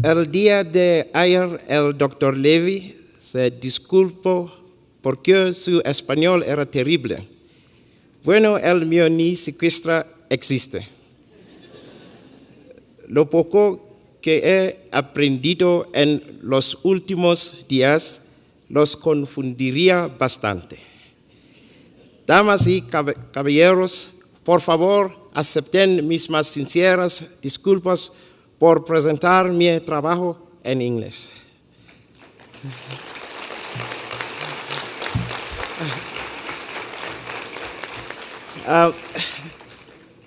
El día de ayer el doctor Levy se disculpó porque su español era terrible. Bueno, el mío ni siquiera existe. Lo poco que he aprendido en los últimos días los confundiría bastante. Damas y caballeros, por favor, acepten mis más sinceras disculpas por presentar mi trabajo en inglés.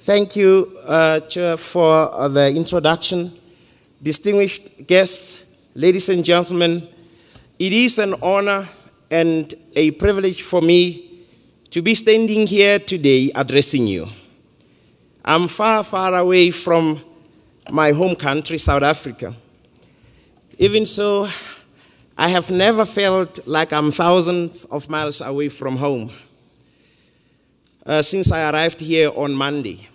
Thank you, Chair, for the introduction. Distinguished guests, ladies and gentlemen, it is an honor and a privilege for me to be standing here today addressing you. I'm far, far away from my home country, South Africa. Even so, I have never felt like I'm thousands of miles away from home since I arrived here on Monday.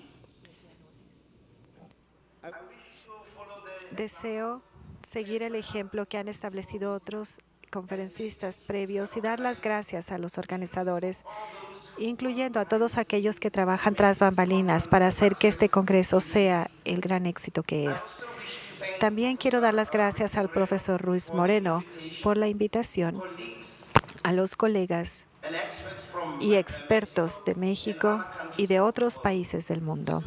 Deseo seguir el ejemplo que han establecido otros conferencistas previos y dar las gracias a los organizadores, incluyendo a todos aquellos que trabajan tras bambalinas para hacer que este congreso sea el gran éxito que es. También quiero dar las gracias al profesor Ruiz Moreno por la invitación, a los colegas y expertos de México y de otros países del mundo,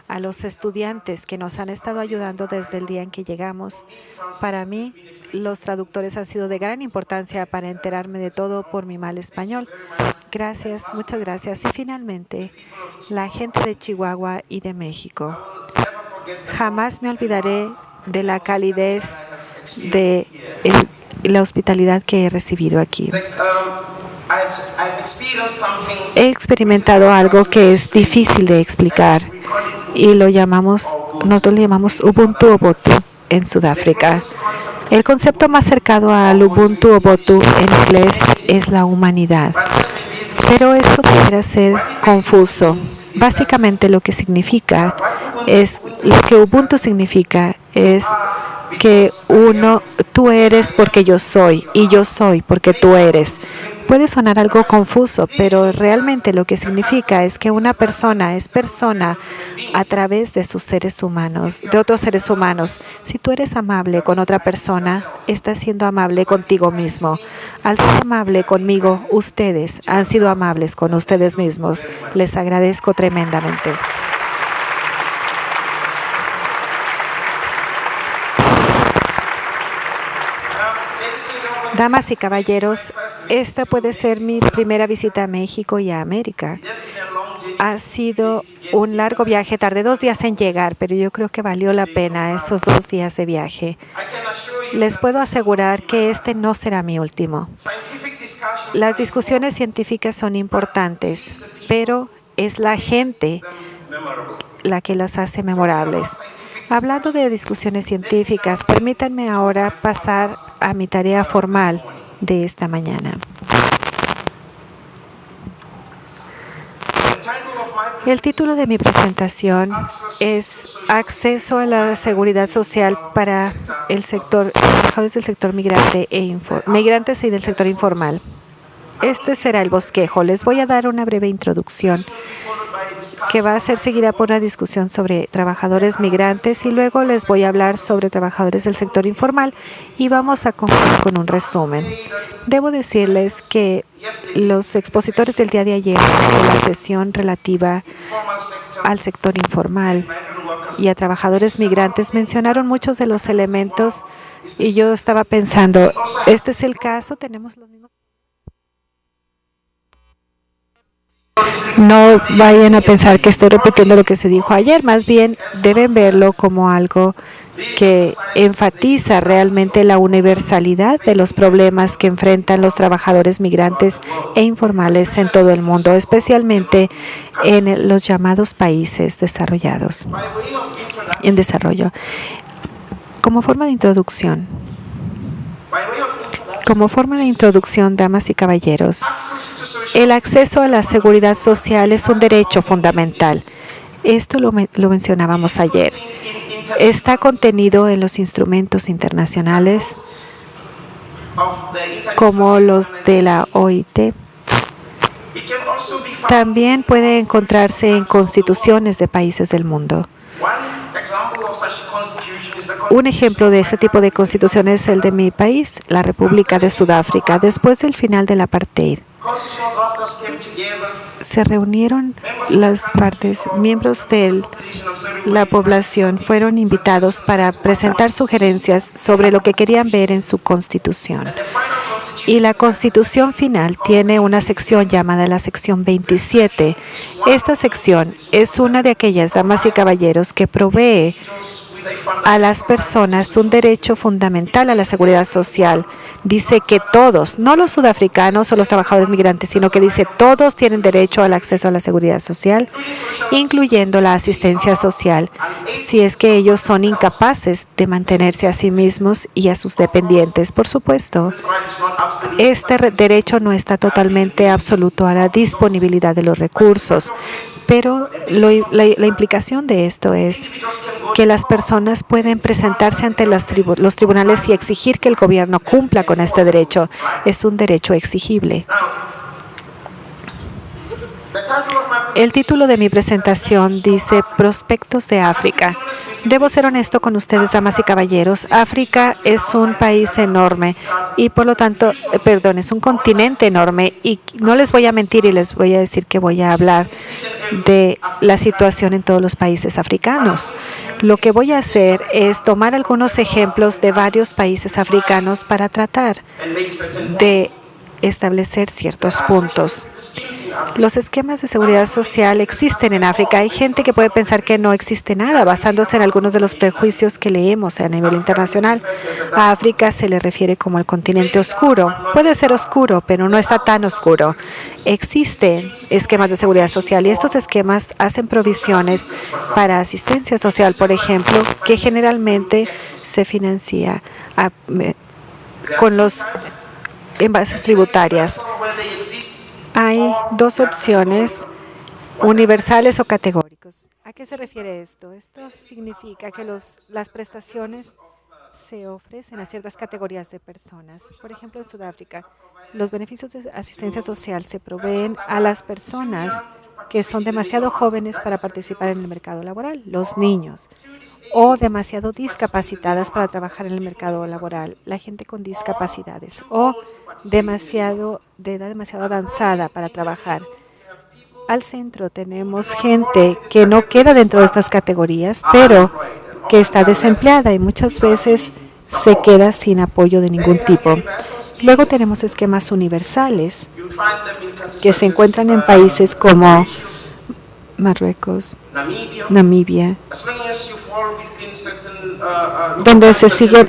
a los estudiantes que nos han estado ayudando desde el día en que llegamos. Para mí, los traductores han sido de gran importancia para enterarme de todo por mi mal español. Gracias, muchas gracias. Y finalmente, la gente de Chihuahua y de México. Jamás me olvidaré de la calidez, de la hospitalidad que he recibido aquí. He experimentado algo que es difícil de explicar y nosotros le llamamos Ubuntu Ubuntu en Sudáfrica. El concepto más cercano al Ubuntu Ubuntu en inglés es la humanidad. Pero esto pudiera ser confuso. Básicamente lo que Ubuntu significa es que tú eres porque yo soy y yo soy porque tú eres. Puede sonar algo confuso, pero realmente lo que significa es que una persona es persona a través de sus seres humanos, de otros seres humanos. Si tú eres amable con otra persona, estás siendo amable contigo mismo. Al ser amable conmigo, ustedes han sido amables con ustedes mismos. Les agradezco tremendamente. Damas y caballeros, esta puede ser mi primera visita a México y a América. Ha sido un largo viaje, tardé 2 días en llegar, pero yo creo que valió la pena esos 2 días de viaje. Les puedo asegurar que este no será mi último. Las discusiones científicas son importantes, pero es la gente la que las hace memorables. Hablando de discusiones científicas, permítanme ahora pasar a mi tarea formal de esta mañana. El título de mi presentación es Acceso a la Seguridad Social para el sector, trabajadores del sector migrantes y del sector informal. Este será el bosquejo. Les voy a dar una breve introducción que va a ser seguida por una discusión sobre trabajadores migrantes y luego les voy a hablar sobre trabajadores del sector informal y vamos a concluir con un resumen. Debo decirles que los expositores del día de ayer de la sesión relativa al sector informal y a trabajadores migrantes mencionaron muchos de los elementos y yo estaba pensando, ¿este es el caso? ¿Tenemos los mismos? No vayan a pensar que estoy repitiendo lo que se dijo ayer, más bien deben verlo como algo que enfatiza realmente la universalidad de los problemas que enfrentan los trabajadores migrantes e informales en todo el mundo, especialmente en los llamados países desarrollados, en desarrollo. Como forma de introducción, damas y caballeros, el acceso a la seguridad social es un derecho fundamental. Esto lo mencionábamos ayer. está contenido en los instrumentos internacionales como los de la OIT. También puede encontrarse en constituciones de países del mundo. Un ejemplo de ese tipo de constitución es el de mi país, la República de Sudáfrica. Después del final del apartheid, se reunieron las partes, miembros de la población fueron invitados para presentar sugerencias sobre lo que querían ver en su constitución. Y la constitución final tiene una sección llamada la sección 27. Esta sección es una de aquellas, damas y caballeros, que provee a las personas un derecho fundamental a la seguridad social. Dice que todos, no los sudafricanos o los trabajadores migrantes, sino que dice todos tienen derecho al acceso a la seguridad social, incluyendo la asistencia social, si es que ellos son incapaces de mantenerse a sí mismos y a sus dependientes. Por supuesto, este derecho no está totalmente absoluto a la disponibilidad de los recursos, pero la implicación de esto es que las personas pueden presentarse ante los tribunales y exigir que el gobierno cumpla con este derecho. Es un derecho exigible. El título de mi presentación dice Prospectos de África. Debo ser honesto con ustedes, damas y caballeros. África es un país enorme y por lo tanto, es un continente enorme y no les voy a mentir y les voy a decir que voy a hablar de la situación en todos los países africanos. Lo que voy a hacer es tomar algunos ejemplos de varios países africanos para tratar de establecer ciertos puntos. Los esquemas de seguridad social existen en África. Hay gente que puede pensar que no existe nada, basándose en algunos de los prejuicios que leemos a nivel internacional. A África se le refiere como el continente oscuro. Puede ser oscuro, pero no está tan oscuro. Existen esquemas de seguridad social y estos esquemas hacen provisiones para asistencia social, por ejemplo, que generalmente se financia con los bases tributarias. Hay dos opciones, universales o categóricos. ¿A qué se refiere esto? Esto significa que las prestaciones se ofrecen a ciertas categorías de personas. Por ejemplo, en Sudáfrica, los beneficios de asistencia social se proveen a las personas que son demasiado jóvenes para participar en el mercado laboral, los niños, o demasiado discapacitadas para trabajar en el mercado laboral, la gente con discapacidades, o de edad demasiado avanzada para trabajar. Al centro tenemos gente que no queda dentro de estas categorías, pero que está desempleada y muchas veces se queda sin apoyo de ningún tipo. Luego tenemos esquemas universales que se encuentran en países como Marruecos, Namibia, donde se siguen,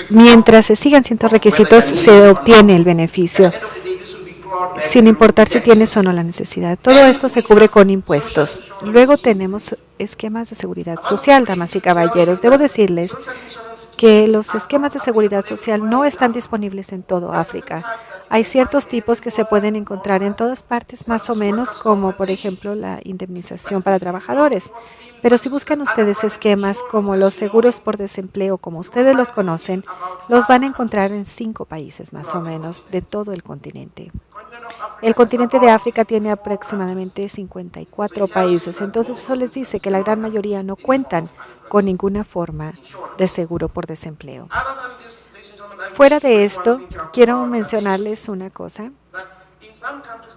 mientras se sigan ciertos requisitos, se obtiene el beneficio, sin importar si tienes o no la necesidad. Todo esto se cubre con impuestos. Luego tenemos esquemas de seguridad social, damas y caballeros. Debo decirles que los esquemas de seguridad social no están disponibles en todo África. Hay ciertos tipos que se pueden encontrar en todas partes más o menos, como por ejemplo la indemnización para trabajadores. Pero si buscan ustedes esquemas como los seguros por desempleo, como ustedes los conocen, los van a encontrar en 5 países más o menos de todo el continente. El continente de África tiene aproximadamente 54 países, entonces eso les dice que la gran mayoría no cuentan con ninguna forma de seguro por desempleo. Fuera de esto, quiero mencionarles una cosa,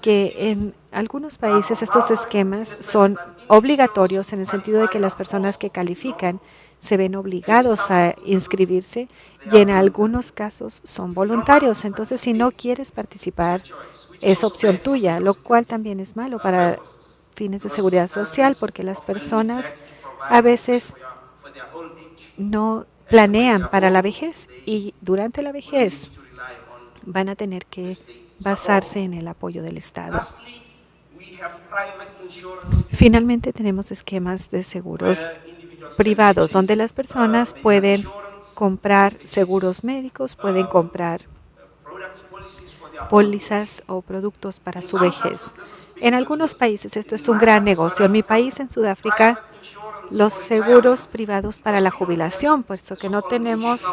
que en algunos países estos esquemas son obligatorios en el sentido de que las personas que califican se ven obligados a inscribirse y en algunos casos son voluntarios. Entonces, si no quieres participar, es opción tuya, lo cual también es malo para fines de seguridad social porque las personas a veces no planean para la vejez y durante la vejez van a tener que basarse en el apoyo del Estado. Finalmente tenemos esquemas de seguros privados donde las personas pueden comprar seguros médicos, pueden comprar pólizas o productos para su vejez. En algunos países esto es un gran negocio. En mi país, en Sudáfrica, los seguros privados para la jubilación, puesto que no tenemos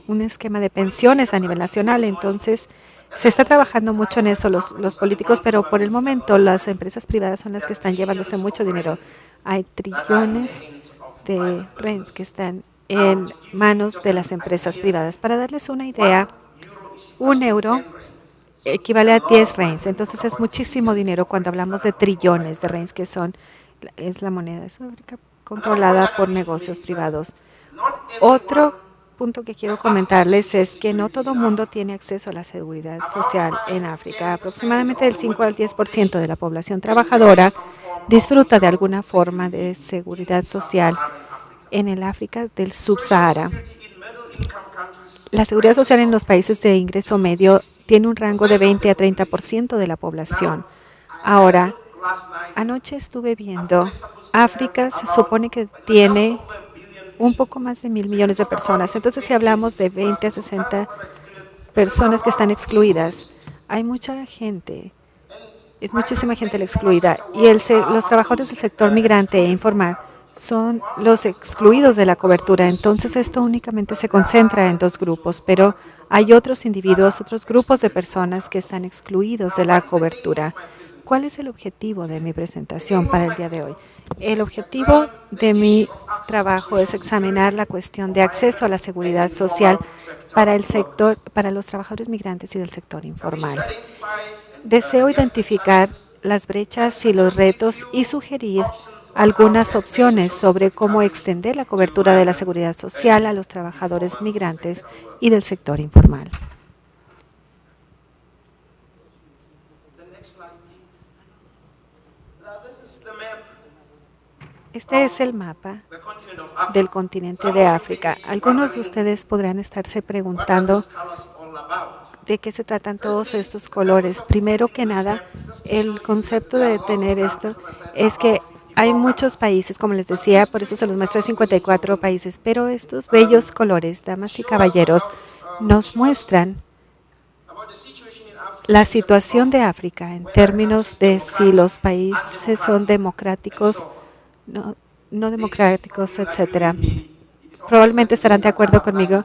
un esquema de pensiones a nivel nacional. Entonces, se está trabajando mucho en eso los políticos, pero por el momento las empresas privadas son las que están llevándose mucho dinero. Hay trillones de RENs que están en manos de las empresas privadas. Para darles una idea, €1 equivale a 10 RENs. Entonces es muchísimo dinero cuando hablamos de trillones de RENs, que es la moneda de Sudáfrica controlada por negocios privados. Otro punto que quiero comentarles es que no todo el mundo tiene acceso a la seguridad social en África. Aproximadamente del 5 al 10% de la población trabajadora disfruta de alguna forma de seguridad social en el África del Subsahara. La seguridad social en los países de ingreso medio tiene un rango de 20 a 30% de la población. Ahora, anoche estuve viendo, África se supone que tiene un poco más de 1.000 millones de personas. Entonces, si hablamos de 20 a 60 personas que están excluidas, hay mucha gente, es muchísima gente la excluida. Y los trabajadores del sector migrante e informal son los excluidos de la cobertura. Entonces, esto únicamente se concentra en 2 grupos, pero hay otros individuos, otros grupos de personas que están excluidos de la cobertura. ¿Cuál es el objetivo de mi presentación para el día de hoy? El objetivo de mi trabajo es examinar la cuestión de acceso a la seguridad social para los trabajadores migrantes y del sector informal. Deseo identificar las brechas y los retos y sugerir algunas opciones sobre cómo extender la cobertura de la seguridad social a los trabajadores migrantes y del sector informal. Este es el mapa del continente de África. Algunos de ustedes podrán estarse preguntando de qué se tratan todos estos colores. Primero que nada, el concepto de tener esto es que hay muchos países, como les decía, por eso se los muestro, 54 países, pero estos bellos colores, damas y caballeros, nos muestran la situación de África en términos de si los países son democráticos, no democráticos, etcétera. Probablemente estarán de acuerdo conmigo.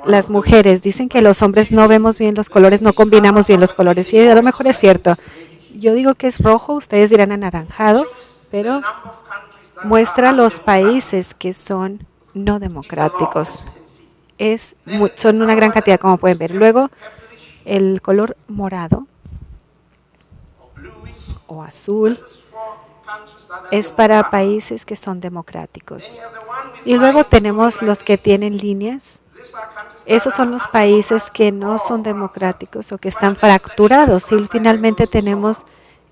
Las mujeres dicen que los hombres no vemos bien los colores, no combinamos bien los colores, y a lo mejor es cierto. Yo digo que es rojo, ustedes dirán anaranjado, pero muestra los países que son no democráticos. Son una gran cantidad, como pueden ver. Luego, el color morado o azul es para países que son democráticos. Y luego tenemos los que tienen líneas. Esos son los países que no son democráticos o que están fracturados. Y finalmente tenemos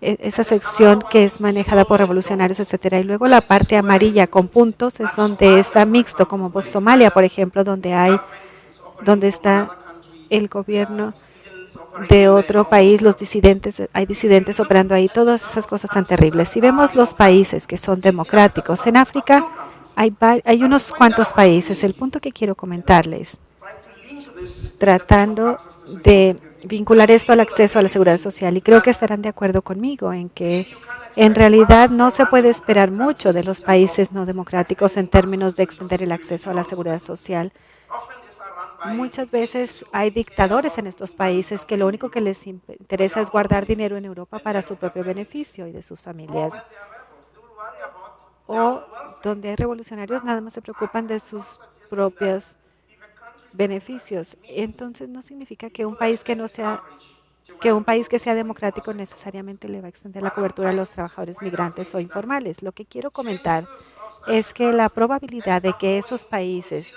esa sección que es manejada por revolucionarios, etcétera. Y luego la parte amarilla con puntos es donde está mixto, como Somalia, por ejemplo, donde está el gobierno de otro país, hay disidentes operando ahí, todas esas cosas tan terribles. Si vemos los países que son democráticos en África, hay unos cuantos países. El punto que quiero comentarles, tratando de vincular esto al acceso a la seguridad social, y creo que estarán de acuerdo conmigo en que en realidad no se puede esperar mucho de los países no democráticos en términos de extender el acceso a la seguridad social. Muchas veces hay dictadores en estos países que lo único que les interesa es guardar dinero en Europa para su propio beneficio y de sus familias. O donde hay revolucionarios nada más se preocupan de sus propios beneficios. Entonces no significa que un país que sea democrático necesariamente le va a extender la cobertura a los trabajadores migrantes o informales. Lo que quiero comentar es que la probabilidad de que esos países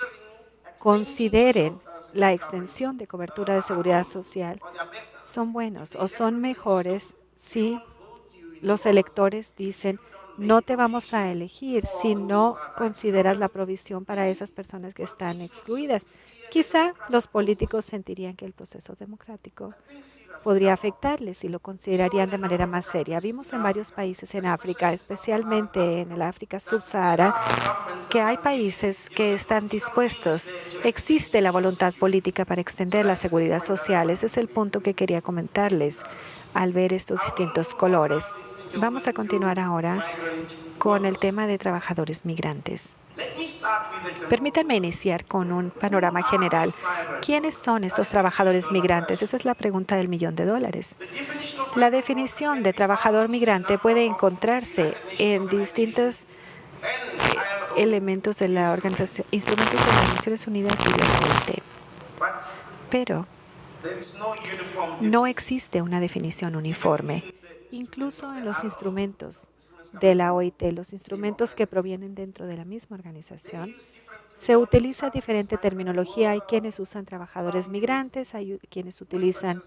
consideren la extensión de cobertura de seguridad social son buenos o son mejores si los electores dicen no te vamos a elegir si no consideras la provisión para esas personas que están excluidas. Quizá los políticos sentirían que el proceso democrático podría afectarles y lo considerarían de manera más seria. Vimos en varios países en África, especialmente en el África subsahara, que hay países que están dispuestos. Existe la voluntad política para extender la seguridad social. Ese es el punto que quería comentarles al ver estos distintos colores. Vamos a continuar ahora con el tema de trabajadores migrantes. Permítanme iniciar con un panorama general. ¿Quiénes son estos trabajadores migrantes? Esa es la pregunta del $1.000.000. La definición de trabajador migrante puede encontrarse en distintos elementos de la organización, instrumentos de las Naciones Unidas y de la OIT. Pero no existe una definición uniforme. Incluso en los instrumentos de la OIT, los instrumentos que provienen dentro de la misma organización, se utiliza diferente terminología. Hay quienes usan trabajadores migrantes, hay quienes utilizan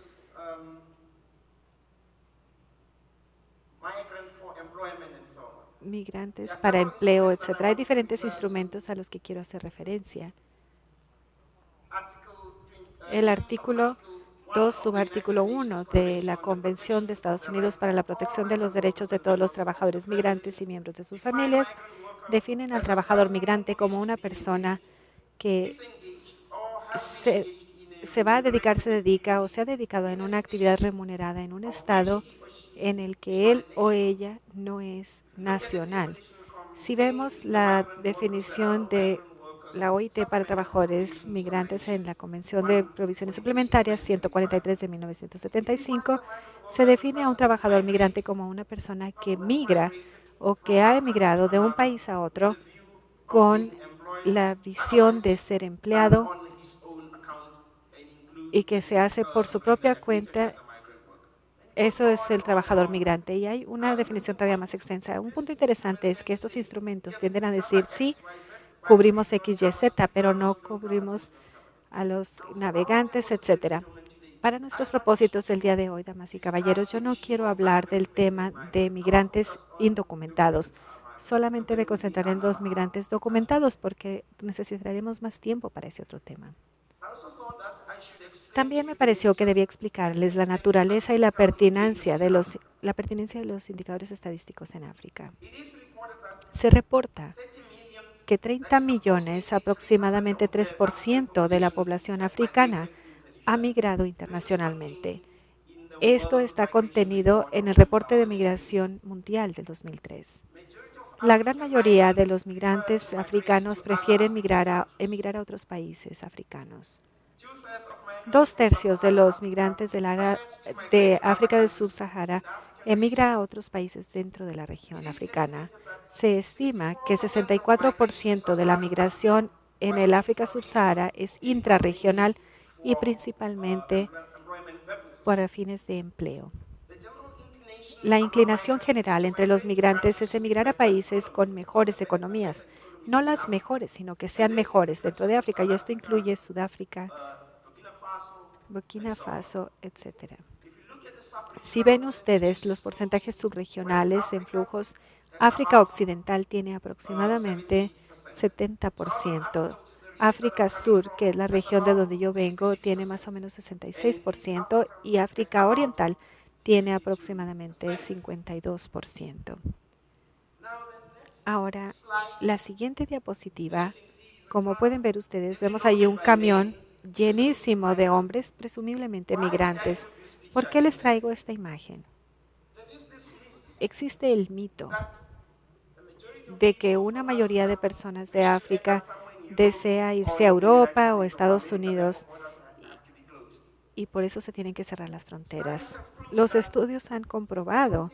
migrantes para empleo, etc. Hay diferentes instrumentos a los que quiero hacer referencia. El artículo 2, subartículo 1 de la Convención de Estados Unidos para la Protección de los Derechos de todos los trabajadores migrantes y miembros de sus familias definen al trabajador migrante como una persona que se va a dedicar, se dedica o se ha dedicado en una actividad remunerada en un estado en el que él o ella no es nacional. Si vemos la definición de la OIT para trabajadores migrantes en la Convención de Provisiones Suplementarias 143 de 1975, se define a un trabajador migrante como una persona que migra o que ha emigrado de un país a otro con la visión de ser empleado y que se hace por su propia cuenta. Eso es el trabajador migrante. Y hay una definición todavía más extensa. Un punto interesante es que estos instrumentos tienden a decir, sí, cubrimos X, Y, Z, pero no cubrimos a los navegantes, etcétera. Para nuestros propósitos del día de hoy, damas y caballeros, yo no quiero hablar del tema de migrantes indocumentados. Solamente me concentraré en los migrantes documentados porque necesitaremos más tiempo para ese otro tema. También me pareció que debía explicarles la naturaleza y la pertinencia de los indicadores estadísticos en África. Se reporta que 30 millones, aproximadamente 3% de la población africana, ha migrado internacionalmente. Esto está contenido en el reporte de migración mundial del 2003. La gran mayoría de los migrantes africanos prefieren emigrar a otros países africanos. 2/3 de los migrantes de África del Subsahara emigra a otros países dentro de la región africana. Se estima que 64% de la migración en el África Subsahara es intrarregional y principalmente para fines de empleo. La inclinación general entre los migrantes es emigrar a países con mejores economías, no las mejores, sino que sean mejores dentro de África, y esto incluye Sudáfrica, Burkina Faso, etc. Si ven ustedes los porcentajes subregionales en flujos, África Occidental tiene aproximadamente 70%. África Sur, que es la región de donde yo vengo, tiene más o menos 66%, y África Oriental tiene aproximadamente 52%. Ahora, la siguiente diapositiva, como pueden ver ustedes, vemos ahí un camión llenísimo de hombres, presumiblemente migrantes. ¿Por qué les traigo esta imagen? Existe el mito de que una mayoría de personas de África desea irse a Europa o Estados Unidos y por eso se tienen que cerrar las fronteras. Los estudios han comprobado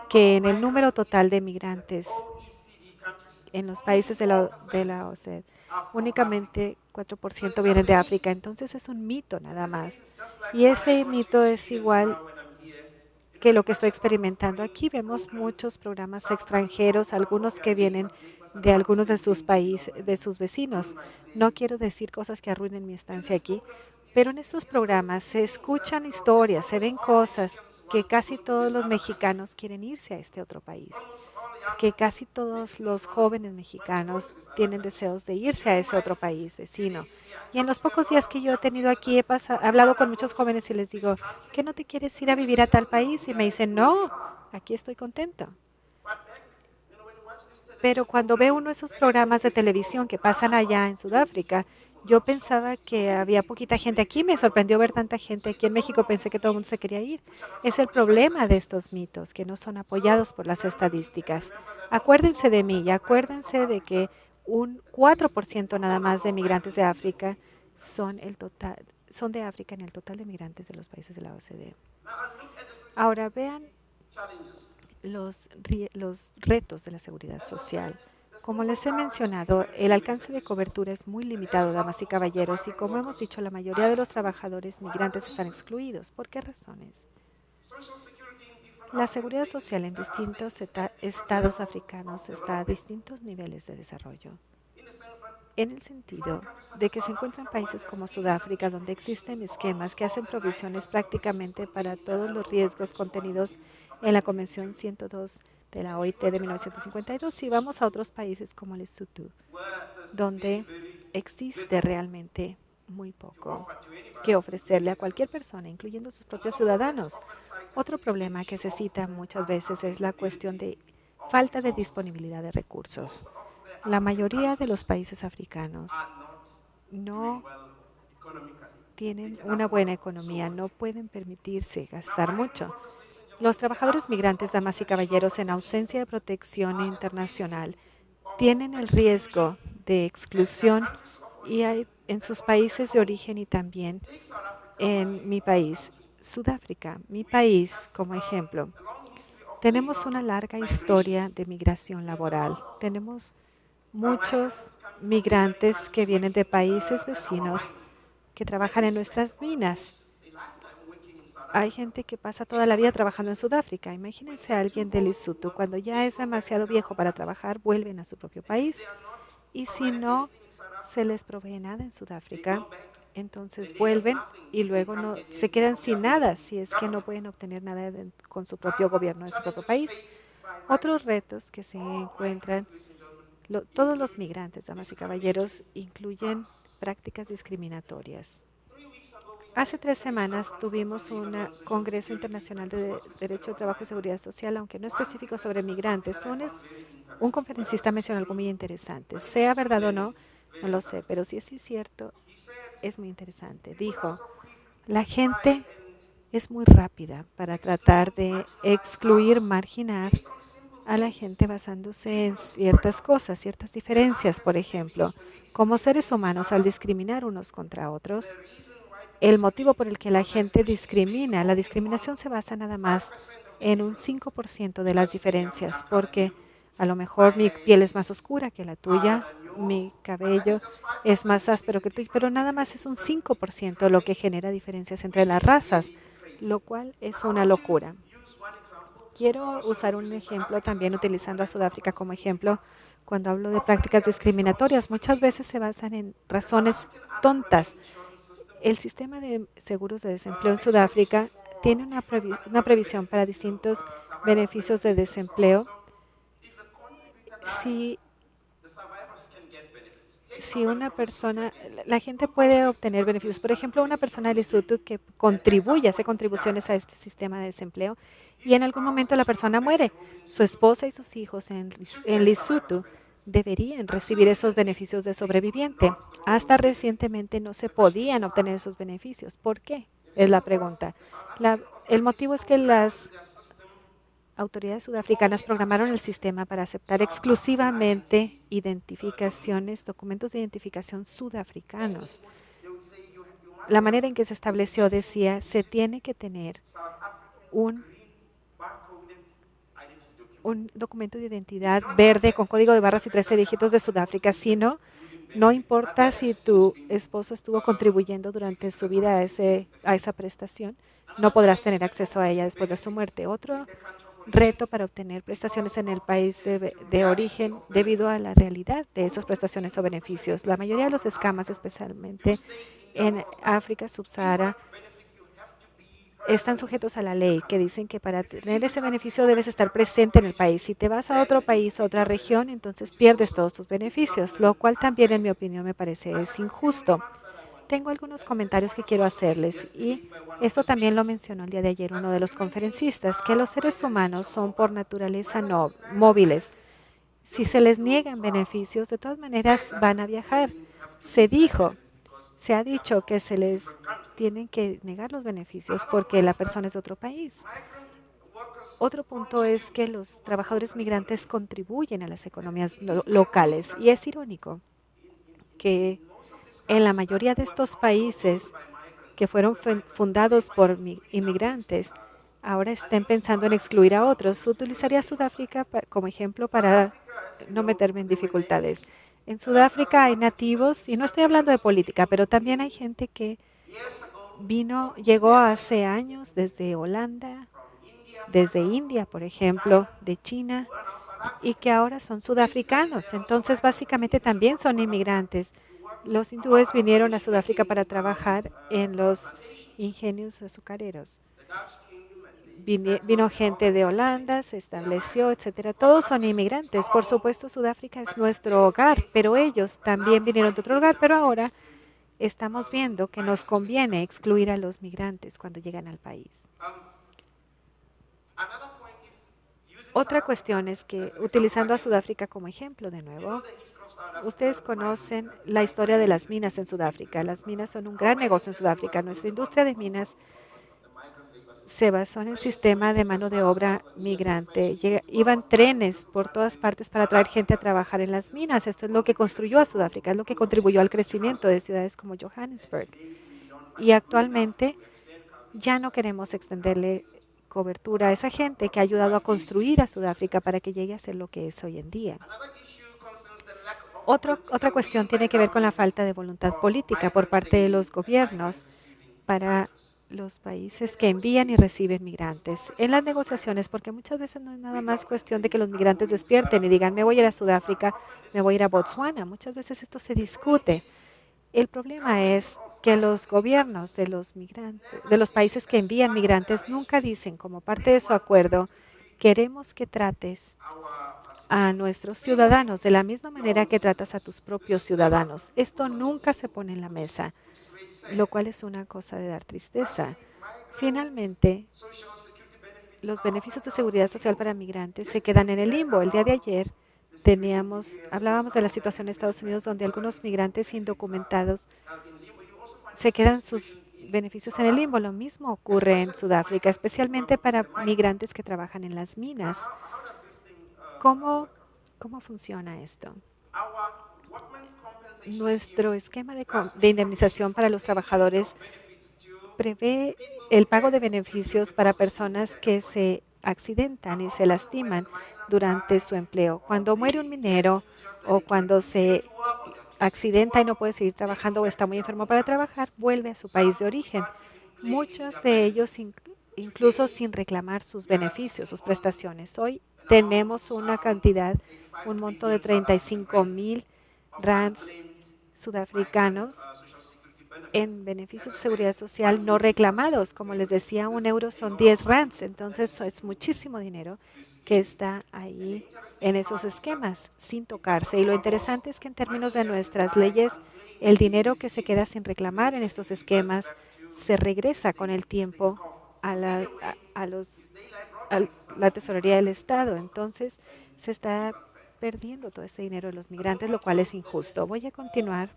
que en el número total de migrantes en los países de la OCDE, únicamente 4% vienen de África. Entonces es un mito nada más. Y ese mito es igual que lo que estoy experimentando aquí. Vemos muchos programas extranjeros, algunos que vienen de algunos de sus países, de sus vecinos. No quiero decir cosas que arruinen mi estancia aquí, pero en estos programas se escuchan historias, se ven cosas que casi todos los mexicanos quieren irse a este otro país, que casi todos los jóvenes mexicanos tienen deseos de irse a ese otro país vecino. Y en los pocos días que yo he tenido aquí, he hablado con muchos jóvenes y les digo, ¿qué no te quieres ir a vivir a tal país? Y me dicen, no, aquí estoy contento. Pero cuando veo uno de esos programas de televisión que pasan allá en Sudáfrica Yo pensaba que había poquita gente aquí. Me sorprendió ver tanta gente aquí en México. Pensé que todo el mundo se quería ir. Es el problema de estos mitos, que no son apoyados por las estadísticas. Acuérdense de mí y acuérdense de que un 4% nada más de migrantes de África son de África en el total de migrantes de los países de la OCDE. Ahora vean los retos de la seguridad social. Como les he mencionado, el alcance de cobertura es muy limitado, damas y caballeros, y como hemos dicho, la mayoría de los trabajadores migrantes están excluidos. ¿Por qué razones? La seguridad social en distintos estados africanos está a distintos niveles de desarrollo, en el sentido de que se encuentran países como Sudáfrica, donde existen esquemas que hacen provisiones prácticamente para todos los riesgos contenidos en la Convención 102 de la OIT de 1952, y vamos a otros países como Lesotho, donde existe realmente muy poco que ofrecerle a cualquier persona, incluyendo sus propios ciudadanos. Otro problema que se cita muchas veces es la cuestión de falta de disponibilidad de recursos. La mayoría de los países africanos no tienen una buena economía, no pueden permitirse gastar mucho. Los trabajadores migrantes, damas y caballeros, en ausencia de protección internacional, tienen el riesgo de exclusión y hay en sus países de origen y también en mi país, Sudáfrica, mi país, como ejemplo. Tenemos una larga historia de migración laboral. Tenemos muchos migrantes que vienen de países vecinos que trabajan en nuestras minas. Hay gente que pasa toda la vida trabajando en Sudáfrica. Imagínense a alguien de Lesotho, cuando ya es demasiado viejo para trabajar, vuelven a su propio país. Y si no se les provee nada en Sudáfrica, entonces vuelven y luego no se quedan sin nada si es que no pueden obtener nada con su propio gobierno de su propio país. Otros retos que se encuentran todos los migrantes, damas y caballeros, incluyen prácticas discriminatorias. Hace 3 semanas tuvimos un Congreso Internacional de Derecho de Trabajo y Seguridad Social, aunque no específico sobre migrantes. Un conferencista mencionó algo muy interesante. Sea verdad o no, no lo sé, pero si es cierto, es muy interesante. Dijo, la gente es muy rápida para tratar de excluir, marginar a la gente basándose en ciertas cosas, ciertas diferencias, por ejemplo. Como seres humanos, al discriminar unos contra otros, el motivo por el que la gente discrimina, la discriminación se basa nada más en un 5% de las diferencias, porque a lo mejor mi piel es más oscura que la tuya, mi cabello es más áspero que el tuyo, pero nada más es un 5% lo que genera diferencias entre las razas, lo cual es una locura. Quiero usar un ejemplo también utilizando a Sudáfrica como ejemplo. Cuando hablo de prácticas discriminatorias, muchas veces se basan en razones tontas. El sistema de seguros de desempleo en Sudáfrica tiene una previsión para distintos beneficios de desempleo. Si una persona, la gente puede obtener beneficios. Por ejemplo, una persona de Lesotho que hace contribuciones a este sistema de desempleo y en algún momento la persona muere. Su esposa y sus hijos en Lesotho deberían recibir esos beneficios de sobreviviente. Hasta recientemente no se podían obtener esos beneficios. ¿Por qué? Es la pregunta. El motivo es que las autoridades sudafricanas programaron el sistema para aceptar exclusivamente documentos de identificación sudafricanos. La manera en que se estableció decía, se tiene que tener un documento de identidad verde con código de barras y 13 dígitos de Sudáfrica. Si no, no importa si tu esposo estuvo contribuyendo durante su vida a esa prestación, no podrás tener acceso a ella después de su muerte. Otro reto para obtener prestaciones en el país de origen debido a la realidad de esas prestaciones o beneficios. La mayoría de los escamas, especialmente en África subsahara, están sujetos a la ley que dicen que para tener ese beneficio debes estar presente en el país. Si te vas a otro país o otra región, entonces pierdes todos tus beneficios, lo cual también, en mi opinión, me parece es injusto. Tengo algunos comentarios que quiero hacerles y esto también lo mencionó el día de ayer uno de los conferencistas, que los seres humanos son por naturaleza no móviles. Si se les niegan beneficios, de todas maneras van a viajar. Se dijo Se ha dicho que se les tienen que negar los beneficios porque la persona es de otro país. Otro punto es que los trabajadores migrantes contribuyen a las economías locales. Y es irónico que en la mayoría de estos países que fueron fundados por inmigrantes, ahora estén pensando en excluir a otros. Utilizaría Sudáfrica como ejemplo para no meterme en dificultades. En Sudáfrica hay nativos, y no estoy hablando de política, pero también hay gente que llegó hace años desde Holanda, desde India, por ejemplo, de China, y que ahora son sudafricanos. Entonces, básicamente también son inmigrantes. Los hindúes vinieron a Sudáfrica para trabajar en los ingenios azucareros. Vino gente de Holanda, se estableció, etcétera. Todos son inmigrantes. Por supuesto, Sudáfrica es nuestro hogar, pero ellos también vinieron de otro lugar. Pero ahora estamos viendo que nos conviene excluir a los migrantes cuando llegan al país. Otra cuestión es que, utilizando a Sudáfrica como ejemplo de nuevo, ustedes conocen la historia de las minas en Sudáfrica. Las minas son un gran negocio en Sudáfrica. Nuestra industria de minas se basó en el sistema de mano de obra migrante. Iban trenes por todas partes para traer gente a trabajar en las minas. Esto es lo que construyó a Sudáfrica, es lo que contribuyó al crecimiento de ciudades como Johannesburg. Y actualmente ya no queremos extenderle cobertura a esa gente que ha ayudado a construir a Sudáfrica para que llegue a ser lo que es hoy en día. Otra cuestión tiene que ver con la falta de voluntad política por parte de los gobiernos para los países que envían y reciben migrantes en las negociaciones, porque muchas veces no es nada más cuestión de que los migrantes despierten y digan, me voy a ir a Sudáfrica, me voy a ir a Botswana. Muchas veces esto se discute. El problema es que los gobiernos de los países que envían migrantes nunca dicen como parte de su acuerdo, queremos que trates a nuestros ciudadanos de la misma manera que tratas a tus propios ciudadanos. Esto nunca se pone en la mesa, lo cual es una cosa de dar tristeza. Finalmente, los beneficios de seguridad social para migrantes se quedan en el limbo. El día de ayer hablábamos de la situación en Estados Unidos donde algunos migrantes indocumentados se quedan sus beneficios en el limbo. Lo mismo ocurre en Sudáfrica, especialmente para migrantes que trabajan en las minas. ¿Cómo funciona esto? Nuestro esquema de indemnización para los trabajadores prevé el pago de beneficios para personas que se accidentan y se lastiman durante su empleo. Cuando muere un minero o cuando se accidenta y no puede seguir trabajando o está muy enfermo para trabajar, vuelve a su país de origen. Muchos de ellos incluso sin reclamar sus beneficios, sus prestaciones. Hoy tenemos una cantidad, un monto de 35,000 rands sudafricanos en beneficios de seguridad social no reclamados. Como les decía, €1 son 10 rands. Entonces, es muchísimo dinero que está ahí en esos esquemas sin tocarse. Y lo interesante es que en términos de nuestras leyes, el dinero que se queda sin reclamar en estos esquemas se regresa con el tiempo a la tesorería del Estado. Entonces, se está perdiendo todo ese dinero de los migrantes, lo cual es injusto. Voy a continuar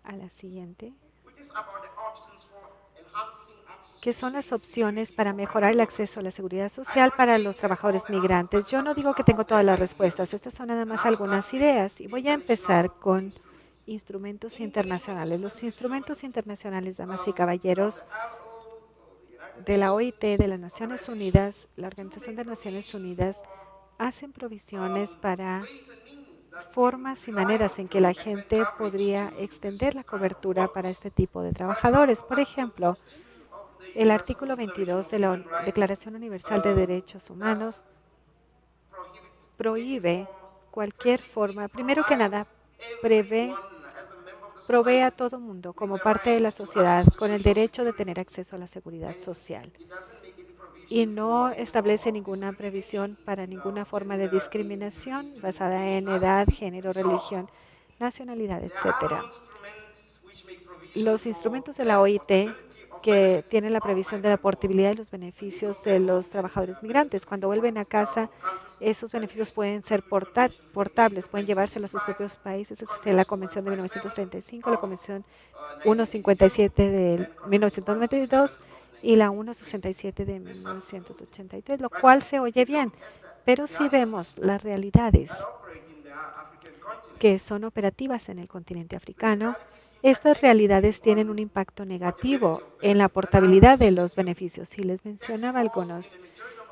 a la siguiente. ¿Qué son las opciones para mejorar el acceso a la seguridad social para los trabajadores migrantes? Yo no digo que tengo todas las respuestas. Estas son nada más algunas ideas. Y voy a empezar con instrumentos internacionales. Los instrumentos internacionales, damas y caballeros, de la OIT, de las Naciones Unidas, la Organización de Naciones Unidas, hacen provisiones para formas y maneras en que la gente podría extender la cobertura para este tipo de trabajadores. Por ejemplo, el artículo 22 de la Declaración Universal de Derechos Humanos prohíbe cualquier forma, primero que nada, provee a todo mundo como parte de la sociedad con el derecho de tener acceso a la seguridad social. Y no establece ninguna previsión para ninguna forma de discriminación basada en edad, género, religión, nacionalidad, etcétera. Los instrumentos de la OIT que tienen la previsión de la portabilidad y los beneficios de los trabajadores migrantes. Cuando vuelven a casa, esos beneficios pueden ser portables, pueden llevárselos a sus propios países. Esa es la Convención de 1935, la Convención 157 de 1992 y la 167 de 1983, lo cual se oye bien. Pero si vemos las realidades que son operativas en el continente africano, estas realidades tienen un impacto negativo en la portabilidad de los beneficios. Y les mencionaba algunos.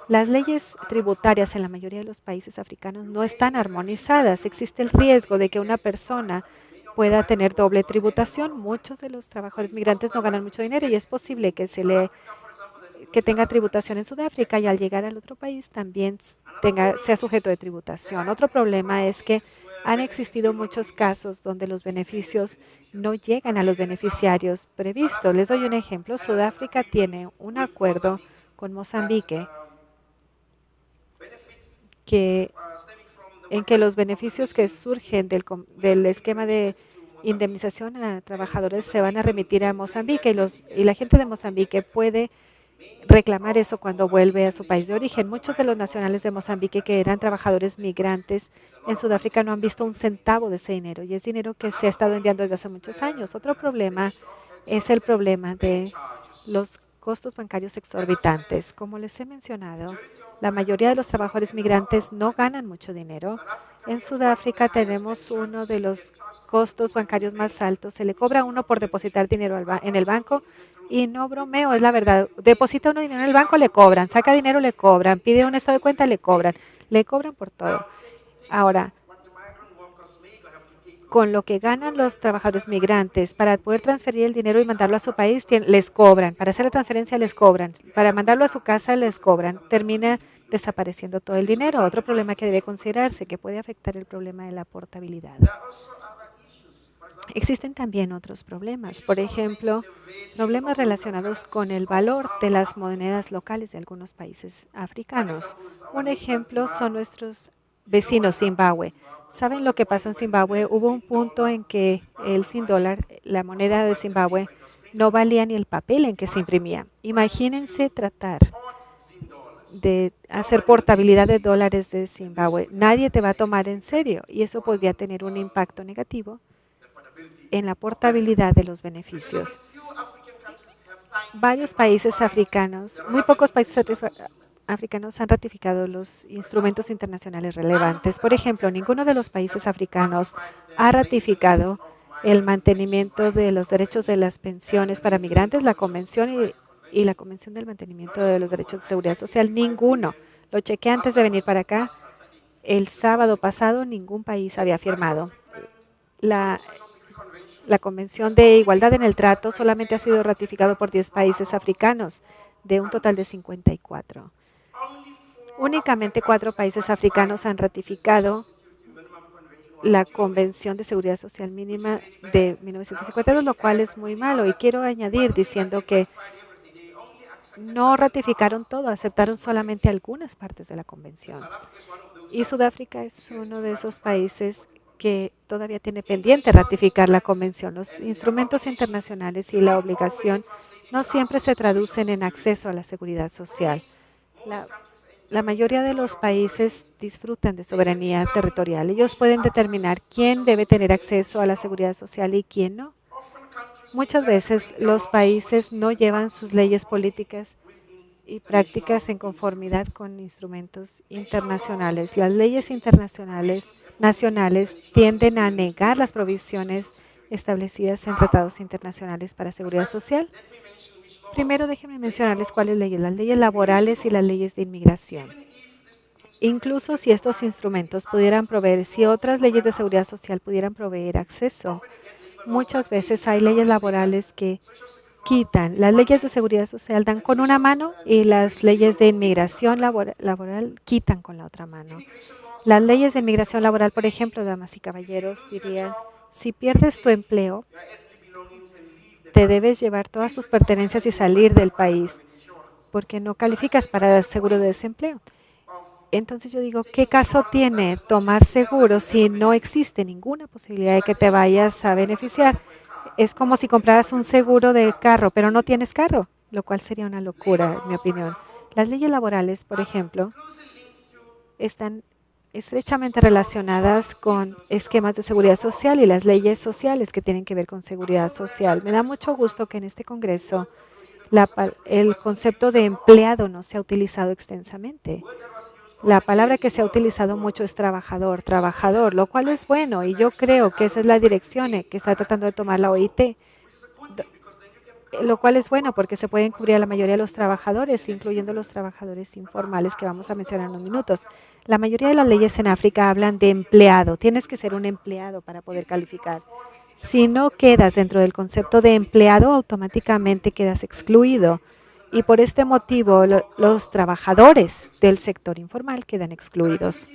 Las leyes tributarias en la mayoría de los países africanos no están armonizadas. Existe el riesgo de que una persona pueda tener doble tributación. Muchos de los trabajadores migrantes no ganan mucho dinero y es posible que tenga tributación en Sudáfrica y al llegar al otro país también sea sujeto de tributación. Otro problema es que han existido muchos casos donde los beneficios no llegan a los beneficiarios previstos. Les doy un ejemplo. Sudáfrica tiene un acuerdo con Mozambique en que los beneficios que surgen del esquema de indemnización a trabajadores se van a remitir a Mozambique y la gente de Mozambique puede reclamar eso cuando vuelve a su país de origen. Muchos de los nacionales de Mozambique que eran trabajadores migrantes en Sudáfrica no han visto un centavo de ese dinero y es dinero que se ha estado enviando desde hace muchos años. Otro problema es el problema de los costos bancarios exorbitantes. Como les he mencionado, la mayoría de los trabajadores migrantes no ganan mucho dinero. En Sudáfrica tenemos uno de los costos bancarios más altos. Se le cobra a uno por depositar dinero en el banco y no bromeo, es la verdad. Deposita uno dinero en el banco, le cobran. Saca dinero, le cobran. Pide un estado de cuenta, le cobran. Le cobran por todo. Ahora, con lo que ganan los trabajadores migrantes para poder transferir el dinero y mandarlo a su país, les cobran. Para hacer la transferencia les cobran. Para mandarlo a su casa les cobran. Termina desapareciendo todo el dinero. Otro problema que debe considerarse que puede afectar el problema de la portabilidad. Existen también otros problemas. Por ejemplo, problemas relacionados con el valor de las monedas locales de algunos países africanos. Un ejemplo son nuestros vecinos, Zimbabue. ¿Saben lo que pasó en Zimbabue? Hubo un punto en que el $100, la moneda de Zimbabue, no valía ni el papel en que se imprimía. Imagínense tratar de hacer portabilidad de dólares de Zimbabue. Nadie te va a tomar en serio y eso podría tener un impacto negativo en la portabilidad de los beneficios. Varios países africanos, muy pocos países africanos han ratificado los instrumentos internacionales relevantes. Por ejemplo, ninguno de los países africanos ha ratificado el mantenimiento de los derechos de las pensiones para migrantes, la Convención y la Convención del Mantenimiento de los Derechos de Seguridad Social. Ninguno. Lo chequeé antes de venir para acá. El sábado pasado ningún país había firmado. La Convención de Igualdad en el Trato solamente ha sido ratificado por 10 países africanos, de un total de 54. Únicamente 4 países africanos han ratificado la Convención de Seguridad Social Mínima de 1952, lo cual es muy malo. Y quiero añadir diciendo que no ratificaron todo, aceptaron solamente algunas partes de la convención. Y Sudáfrica es uno de esos países que todavía tiene pendiente ratificar la convención. Los instrumentos internacionales y la obligación no siempre se traducen en acceso a la seguridad social. La mayoría de los países disfrutan de soberanía territorial. Ellos pueden determinar quién debe tener acceso a la seguridad social y quién no. Muchas veces los países no llevan sus leyes políticas y prácticas en conformidad con instrumentos internacionales. Las leyes internacionales nacionales tienden a negar las provisiones establecidas en tratados internacionales para seguridad social. Primero, déjenme mencionarles cuáles leyes, las leyes laborales y las leyes de inmigración. Incluso si estos instrumentos pudieran proveer, si otras leyes de seguridad social pudieran proveer acceso, muchas veces hay leyes laborales que quitan. Las leyes de seguridad social dan con una mano y las leyes de inmigración laboral quitan con la otra mano. Las leyes de inmigración laboral, por ejemplo, damas y caballeros, dirían, si pierdes tu empleo, te debes llevar todas tus pertenencias y salir del país porque no calificas para el seguro de desempleo. Entonces yo digo, ¿qué caso tiene tomar seguro si no existe ninguna posibilidad de que te vayas a beneficiar? Es como si compraras un seguro de carro, pero no tienes carro, lo cual sería una locura, en mi opinión. Las leyes laborales, por ejemplo, están estrechamente relacionadas con esquemas de seguridad social y las leyes sociales que tienen que ver con seguridad social. Me da mucho gusto que en este Congreso el concepto de empleado no se ha utilizado extensamente. La palabra que se ha utilizado mucho es trabajador, trabajador, lo cual es bueno y yo creo que esa es la dirección que está tratando de tomar la OIT, lo cual es bueno porque se pueden cubrir a la mayoría de los trabajadores, incluyendo los trabajadores informales que vamos a mencionar en unos minutos. La mayoría de las leyes en África hablan de empleado. Tienes que ser un empleado para poder calificar. Si no quedas dentro del concepto de empleado, automáticamente quedas excluido. Y por este motivo, los trabajadores del sector informal quedan excluidos.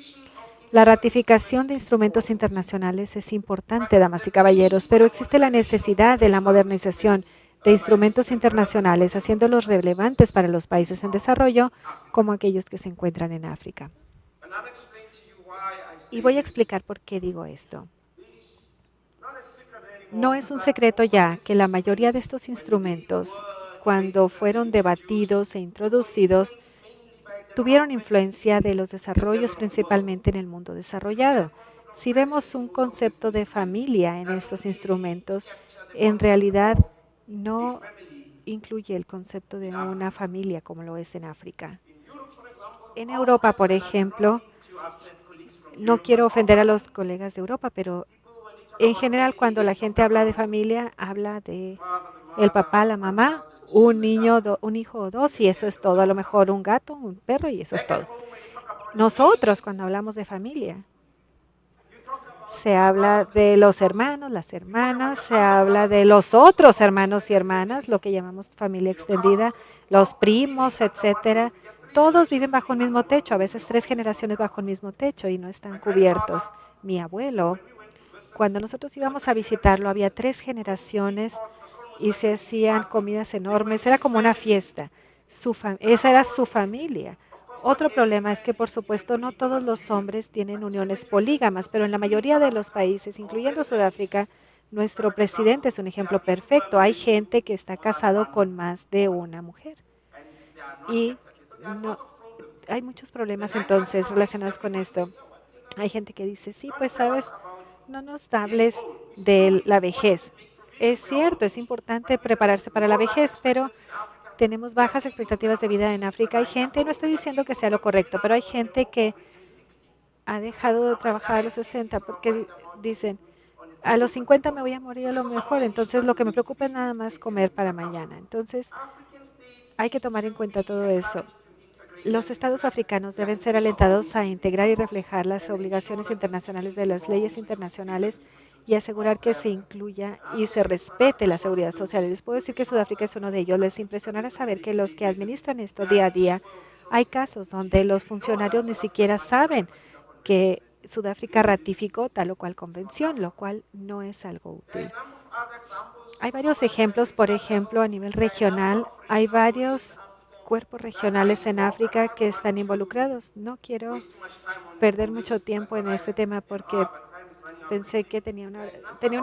La ratificación de instrumentos internacionales es importante, damas y caballeros, pero existe la necesidad de la modernización de instrumentos internacionales, haciéndolos relevantes para los países en desarrollo como aquellos que se encuentran en África. Y voy a explicar por qué digo esto. No es un secreto ya que la mayoría de estos instrumentos, cuando fueron debatidos e introducidos, tuvieron influencia de los desarrollos principalmente en el mundo desarrollado. Si vemos un concepto de familia en estos instrumentos, en realidad no incluye el concepto de una familia como lo es en África. En Europa, por ejemplo, no quiero ofender a los colegas de Europa, pero en general cuando la gente habla de familia, habla de el papá, la mamá, un niño, un hijo o dos, y eso es todo. A lo mejor un gato, un perro, y eso es todo. Nosotros, cuando hablamos de familia, se habla de los hermanos, las hermanas, se habla de los otros hermanos y hermanas, lo que llamamos familia extendida, los primos, etcétera. Todos viven bajo el mismo techo, a veces 3 generaciones bajo el mismo techo y no están cubiertos. Mi abuelo, cuando nosotros íbamos a visitarlo, había 3 generaciones y se hacían comidas enormes. Era como una fiesta. Esa era su familia. Otro problema es que, por supuesto, no todos los hombres tienen uniones polígamas, pero en la mayoría de los países, incluyendo Sudáfrica, nuestro presidente es un ejemplo perfecto. Hay gente que está casado con más de una mujer. Y no, hay muchos problemas entonces relacionados con esto. Hay gente que dice, sí, pues sabes, no nos hables de la vejez. Es cierto, es importante prepararse para la vejez, pero tenemos bajas expectativas de vida en África. Hay gente, no estoy diciendo que sea lo correcto, pero hay gente que ha dejado de trabajar a los 60 porque dicen, a los 50 me voy a morir a lo mejor, entonces lo que me preocupa es nada más comer para mañana. Entonces, hay que tomar en cuenta todo eso. Los estados africanos deben ser alentados a integrar y reflejar las obligaciones internacionales de las leyes internacionales y asegurar que se incluya y se respete la seguridad social. Y les puedo decir que Sudáfrica es uno de ellos. Les impresionará saber que los que administran esto día a día, hay casos donde los funcionarios ni siquiera saben que Sudáfrica ratificó tal o cual convención, lo cual no es algo útil. Hay varios ejemplos, por ejemplo, a nivel regional, hay varios cuerpos regionales en África que están involucrados. No quiero perder mucho tiempo en este tema porque pensé que tenía una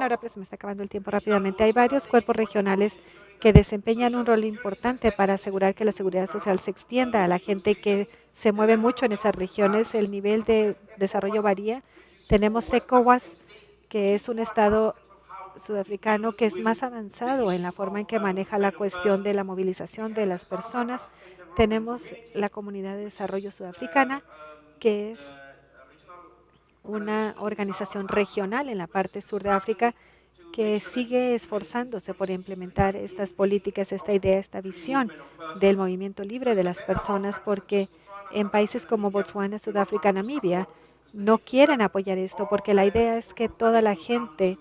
hora, pero se me está acabando el tiempo rápidamente. Hay varios cuerpos regionales que desempeñan un rol importante para asegurar que la seguridad social se extienda a la gente que se mueve mucho en esas regiones. El nivel de desarrollo varía. Tenemos ECOWAS, que es un estado sudafricano que es más avanzado en la forma en que maneja la cuestión de la movilización de las personas. Tenemos la Comunidad de Desarrollo Sudafricana, que es una organización regional en la parte sur de África que sigue esforzándose por implementar estas políticas, esta idea, esta visión del movimiento libre de las personas, porque en países como Botswana, Sudáfrica, Namibia, no quieren apoyar esto porque la idea es que toda la gente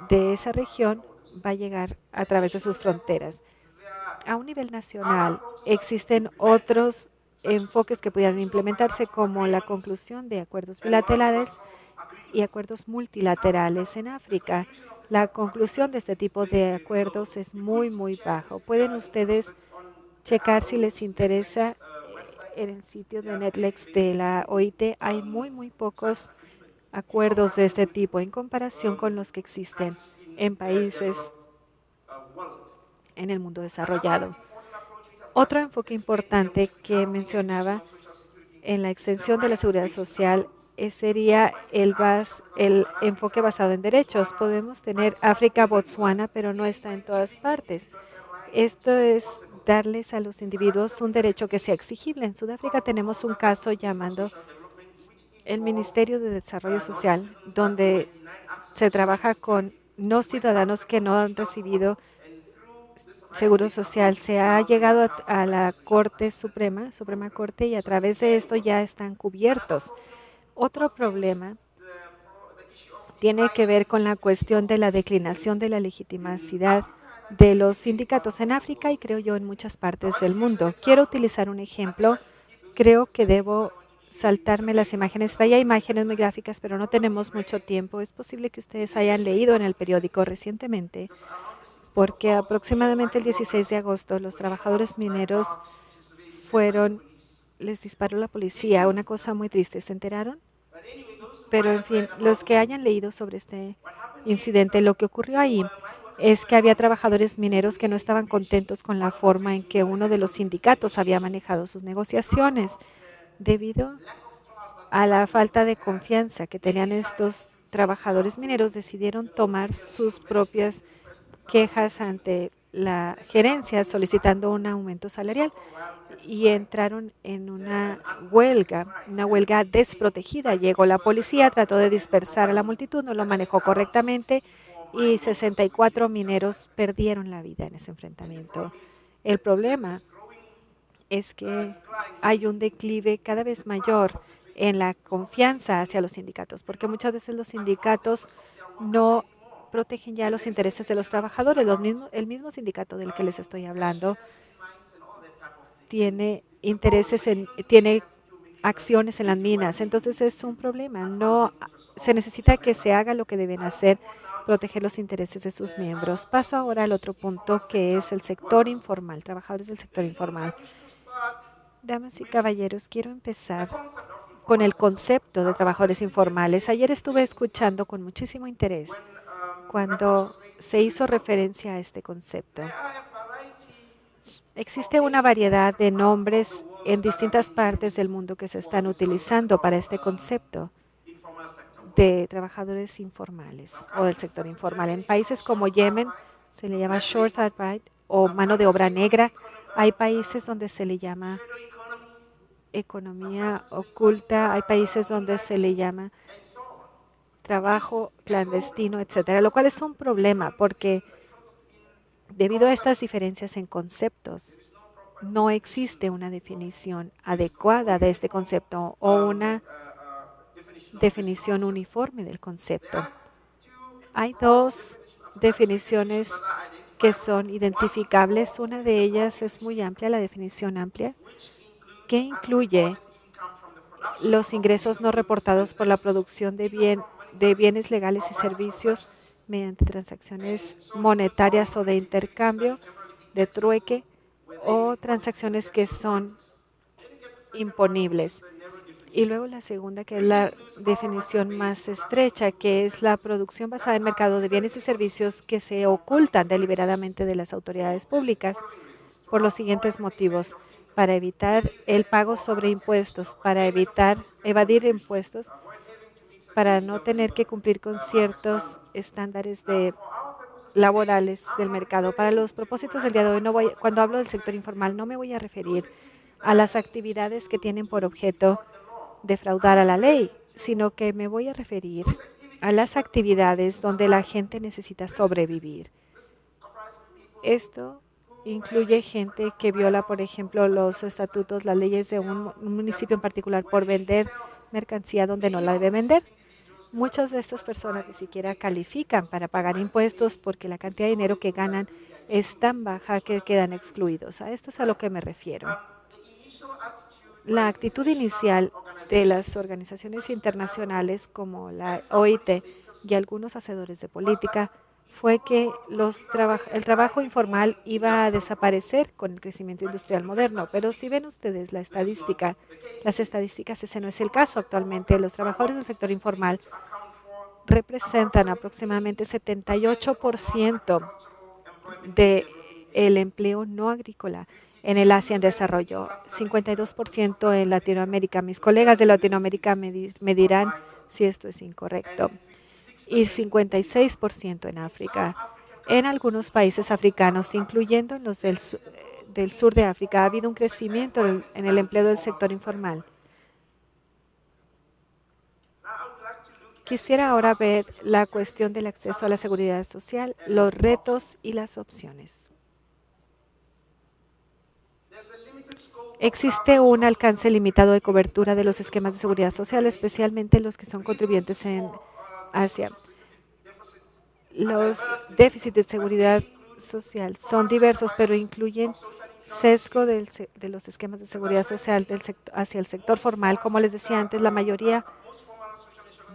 de esa región va a llegar a través de sus fronteras. A un nivel nacional existen otros enfoques que pudieran implementarse como la conclusión de acuerdos bilaterales y acuerdos multilaterales en África. La conclusión de este tipo de acuerdos es muy, muy bajo. Pueden ustedes checar si les interesa en el sitio de Netflix de la OIT. Hay muy, muy pocos acuerdos de este tipo en comparación con los que existen en países en el mundo desarrollado. Otro enfoque importante que mencionaba en la extensión de la seguridad social sería el enfoque basado en derechos. Podemos tener África, Botswana, pero no está en todas partes. Esto es darles a los individuos un derecho que sea exigible. En Sudáfrica tenemos un caso llamando el Ministerio de Desarrollo Social, donde se trabaja con no ciudadanos que no han recibido seguro social. Se ha llegado a la Corte Suprema Corte, y a través de esto ya están cubiertos. Otro problema tiene que ver con la cuestión de la declinación de la legitimidad de los sindicatos en África y creo yo en muchas partes del mundo. Quiero utilizar un ejemplo. Creo que debo saltarme las imágenes. Traía imágenes muy gráficas, pero no tenemos mucho tiempo. Es posible que ustedes hayan leído en el periódico recientemente, porque aproximadamente el 16 de agosto los trabajadores mineros les disparó la policía. Una cosa muy triste. ¿Se enteraron? Pero, en fin, los que hayan leído sobre este incidente, lo que ocurrió ahí es que había trabajadores mineros que no estaban contentos con la forma en que uno de los sindicatos había manejado sus negociaciones. Debido a la falta de confianza que tenían estos trabajadores mineros, decidieron tomar sus propias quejas ante la gerencia solicitando un aumento salarial y entraron en una huelga desprotegida. Llegó la policía, trató de dispersar a la multitud, no lo manejó correctamente y 64 mineros perdieron la vida en ese enfrentamiento. El problema es que hay un declive cada vez mayor en la confianza hacia los sindicatos, porque muchas veces los sindicatos no protegen ya los intereses de los trabajadores. El mismo sindicato del que les estoy hablando tiene tiene acciones en las minas. Entonces es un problema. No se necesita que se haga lo que deben hacer, proteger los intereses de sus miembros. Paso ahora al otro punto, que es el sector informal, trabajadores del sector informal. Damas y caballeros, quiero empezar con el concepto de trabajadores informales. Ayer estuve escuchando con muchísimo interés cuando se hizo referencia a este concepto. Existe una variedad de nombres en distintas partes del mundo que se están utilizando para este concepto de trabajadores informales o del sector informal. En países como Yemen se le llama short arbeit o mano de obra negra. Hay países donde se le llama economía oculta, hay países donde se le llama trabajo clandestino, etcétera, lo cual es un problema porque debido a estas diferencias en conceptos, no existe una definición adecuada de este concepto o una definición uniforme del concepto. Hay dos definiciones que son identificables. Una de ellas es muy amplia, la definición amplia, que incluye los ingresos no reportados por la producción de bienes legales y servicios mediante transacciones monetarias o de intercambio, de trueque, o transacciones que son imponibles. Y luego la segunda, que es la definición más estrecha, que es la producción basada en mercado de bienes y servicios que se ocultan deliberadamente de las autoridades públicas por los siguientes motivos: para evitar el pago sobre impuestos, para evadir impuestos, para no tener que cumplir con ciertos estándares laborales del mercado. Para los propósitos del día de hoy, cuando hablo del sector informal, no me voy a referir a las actividades que tienen por objeto defraudar a la ley, sino que me voy a referir a las actividades donde la gente necesita sobrevivir. Esto incluye gente que viola, por ejemplo, los estatutos, las leyes de un municipio en particular por vender mercancía donde no la debe vender. Muchas de estas personas ni siquiera califican para pagar impuestos porque la cantidad de dinero que ganan es tan baja que quedan excluidos. A esto es a lo que me refiero. La actitud inicial de las organizaciones internacionales como la OIT y algunos hacedores de política fue que el trabajo informal iba a desaparecer con el crecimiento industrial moderno. Pero si ven ustedes las estadísticas, ese no es el caso actualmente. Los trabajadores del sector informal representan aproximadamente 78% del empleo no agrícola en el Asia en desarrollo, 52% en Latinoamérica. Mis colegas de Latinoamérica me dirán si esto es incorrecto. Y 56% en África. En algunos países africanos, incluyendo en los del sur de África, ha habido un crecimiento en el empleo del sector informal. Quisiera ahora ver la cuestión del acceso a la seguridad social, los retos y las opciones. Existe un alcance limitado de cobertura de los esquemas de seguridad social, especialmente los que son contribuyentes en Asia. Los déficits de seguridad social son diversos, pero incluyen sesgo de los esquemas de seguridad social hacia el sector formal. Como les decía antes, la mayoría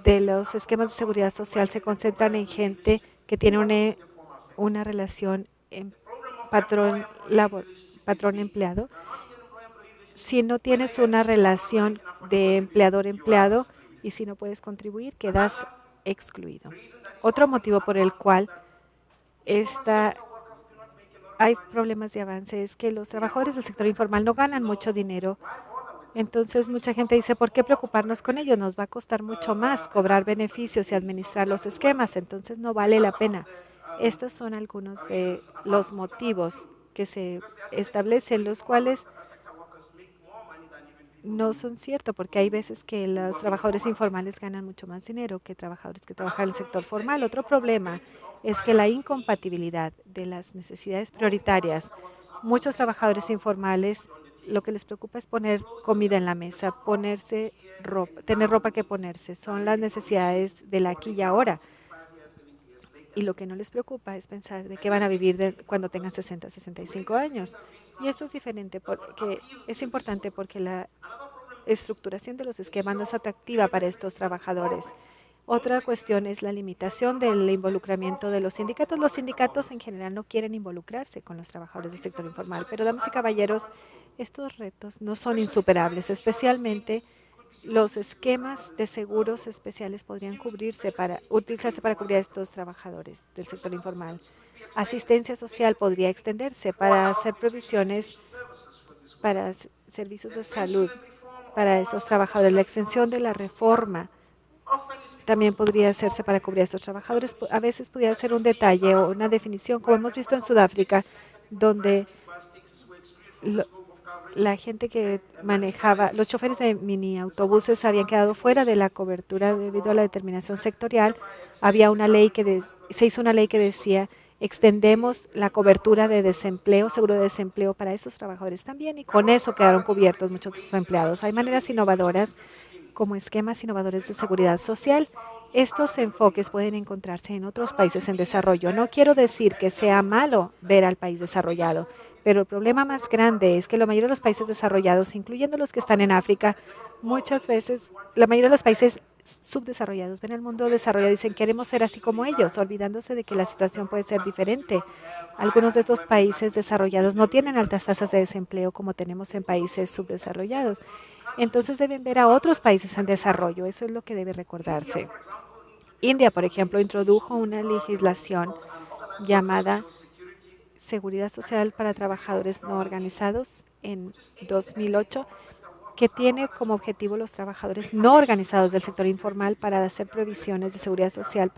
de los esquemas de seguridad social se concentran en gente que tiene una relación en patrón-empleado. Si no tienes una relación de empleador-empleado y si no puedes contribuir, quedas excluido. Otro motivo por el cual hay problemas de avance es que los trabajadores del sector informal no ganan mucho dinero. Entonces, mucha gente dice, ¿por qué preocuparnos con ellos? Nos va a costar mucho más cobrar beneficios y administrar los esquemas, entonces no vale la pena. Estos son algunos de los motivos que se establecen, los cuales no son ciertos, porque hay veces que los trabajadores informales ganan mucho más dinero que trabajadores que trabajan en el sector formal. Otro problema es que la incompatibilidad de las necesidades prioritarias. Muchos trabajadores informales lo que les preocupa es poner comida en la mesa, tener ropa que ponerse. Son las necesidades del aquí y ahora. Y lo que no les preocupa es pensar de qué van a vivir cuando tengan 60, 65 años. Y esto es diferente porque es importante porque la estructuración de los esquemas no es atractiva para estos trabajadores. Otra cuestión es la limitación del involucramiento de los sindicatos. Los sindicatos en general no quieren involucrarse con los trabajadores del sector informal, pero damas y caballeros, estos retos no son insuperables, especialmente los esquemas de seguros especiales podrían utilizarse para cubrir a estos trabajadores del sector informal. Asistencia social podría extenderse para hacer provisiones para servicios de salud para estos trabajadores. La extensión de la reforma también podría hacerse para cubrir a estos trabajadores. A veces podría ser un detalle o una definición, como hemos visto en Sudáfrica, donde la gente que manejaba, los choferes de mini autobuses habían quedado fuera de la cobertura debido a la determinación sectorial. Se hizo una ley que decía, extendemos la cobertura de desempleo, seguro de desempleo para esos trabajadores también, y con eso quedaron cubiertos muchos de sus empleados. Hay maneras innovadoras como esquemas innovadores de seguridad social. Estos enfoques pueden encontrarse en otros países en desarrollo. No quiero decir que sea malo ver al país desarrollado, pero el problema más grande es que la mayoría de los países desarrollados, incluyendo los que están en África, muchas veces, la mayoría de los países subdesarrollados ven el mundo desarrollado y dicen queremos ser así como ellos, olvidándose de que la situación puede ser diferente. Algunos de estos países desarrollados no tienen altas tasas de desempleo como tenemos en países subdesarrollados. Entonces deben ver a otros países en desarrollo. Eso es lo que debe recordarse. India, por ejemplo, introdujo una legislación llamada Seguridad Social para Trabajadores No Organizados en 2008, que tiene como objetivo los trabajadores no organizados del sector informal para hacer provisiones de seguridad social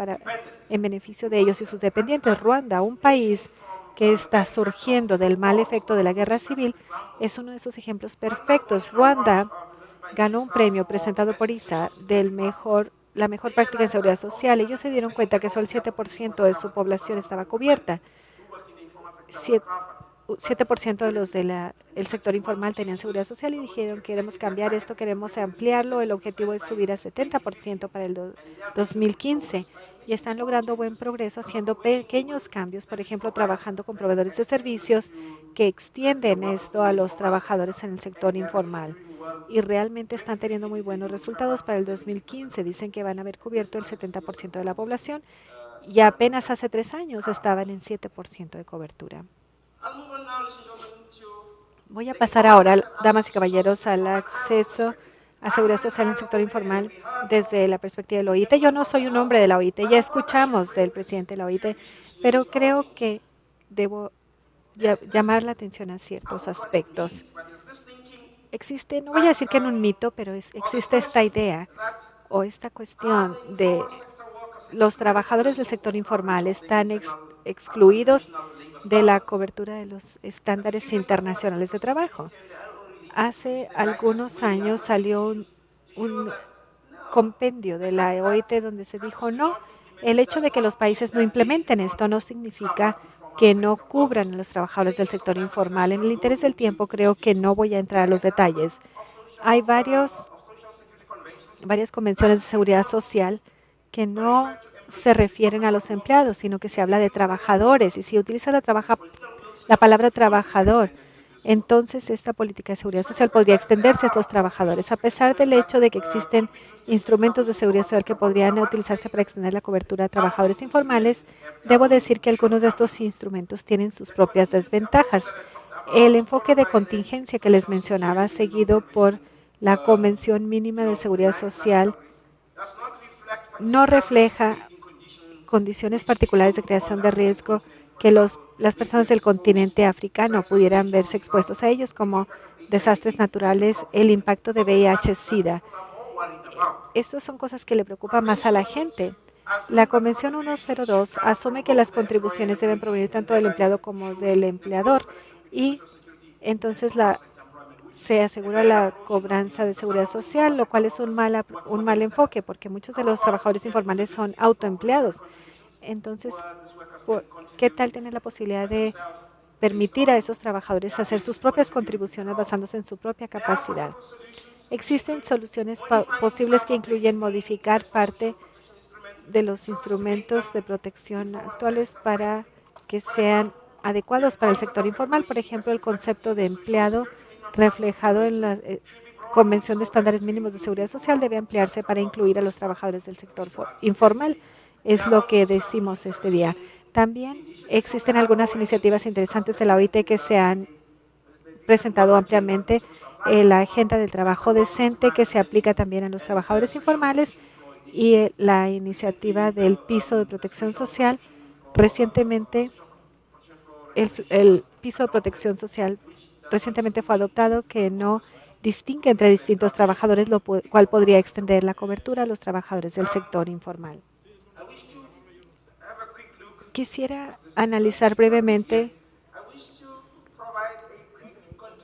en beneficio de ellos y sus dependientes. Ruanda, un país que está surgiendo del mal efecto de la guerra civil, es uno de esos ejemplos perfectos. Ruanda ganó un premio presentado por ISA la mejor práctica en seguridad social. Ellos se dieron cuenta que solo el 7% de su población estaba cubierta. 7% de los del sector informal tenían seguridad social y dijeron queremos cambiar esto, queremos ampliarlo. El objetivo es subir a 70% para el 2015 y están logrando buen progreso haciendo pequeños cambios, por ejemplo, trabajando con proveedores de servicios que extienden esto a los trabajadores en el sector informal. Y realmente están teniendo muy buenos resultados para el 2015. Dicen que van a haber cubierto el 70% de la población y apenas hace 3 años estaban en 7% de cobertura. Voy a pasar ahora, damas y caballeros, al acceso a seguridad social en el sector informal desde la perspectiva de la OIT. Yo no soy un hombre de la OIT, ya escuchamos del presidente de la OIT, pero creo que debo llamar la atención a ciertos aspectos. Existe, no voy a decir que en un mito, pero existe esta idea o esta cuestión de los trabajadores del sector informal están excluidos de la cobertura de los estándares internacionales de trabajo. Hace algunos años salió un compendio de la OIT donde se dijo no, el hecho de que los países no implementen esto no significa que no cubran a los trabajadores del sector informal. En el interés del tiempo creo que no voy a entrar a los detalles. Hay varias convenciones de seguridad social que no se refieren a los empleados, sino que se habla de trabajadores. Y si utiliza la palabra trabajador, entonces esta política de seguridad social podría extenderse a estos trabajadores. A pesar del hecho de que existen instrumentos de seguridad social que podrían utilizarse para extender la cobertura a trabajadores informales, debo decir que algunos de estos instrumentos tienen sus propias desventajas. El enfoque de contingencia que les mencionaba, seguido por la Convención Mínima de Seguridad Social, no refleja condiciones particulares de creación de riesgo que las personas del continente africano pudieran verse expuestos a ellos, como desastres naturales, el impacto de VIH-Sida. Estas son cosas que le preocupan más a la gente. La Convención 102 asume que las contribuciones deben provenir tanto del empleado como del empleador y entonces se asegura la cobranza de seguridad social, lo cual es un mal enfoque porque muchos de los trabajadores informales son autoempleados. Entonces, ¿qué tal tener la posibilidad de permitir a esos trabajadores hacer sus propias contribuciones basándose en su propia capacidad? Existen soluciones posibles que incluyen modificar parte de los instrumentos de protección actuales para que sean adecuados para el sector informal. Por ejemplo, el concepto de empleado reflejado en la Convención de Estándares Mínimos de Seguridad Social debe ampliarse para incluir a los trabajadores del sector informal. Es lo que decimos este día. También existen algunas iniciativas interesantes de la OIT que se han presentado ampliamente. La Agenda del Trabajo Decente, que se aplica también a los trabajadores informales, y la iniciativa del piso de protección social. Recientemente, el piso de protección social recientemente fue adoptado, que no distingue entre distintos trabajadores, lo cual podría extender la cobertura a los trabajadores del sector informal. Quisiera analizar brevemente.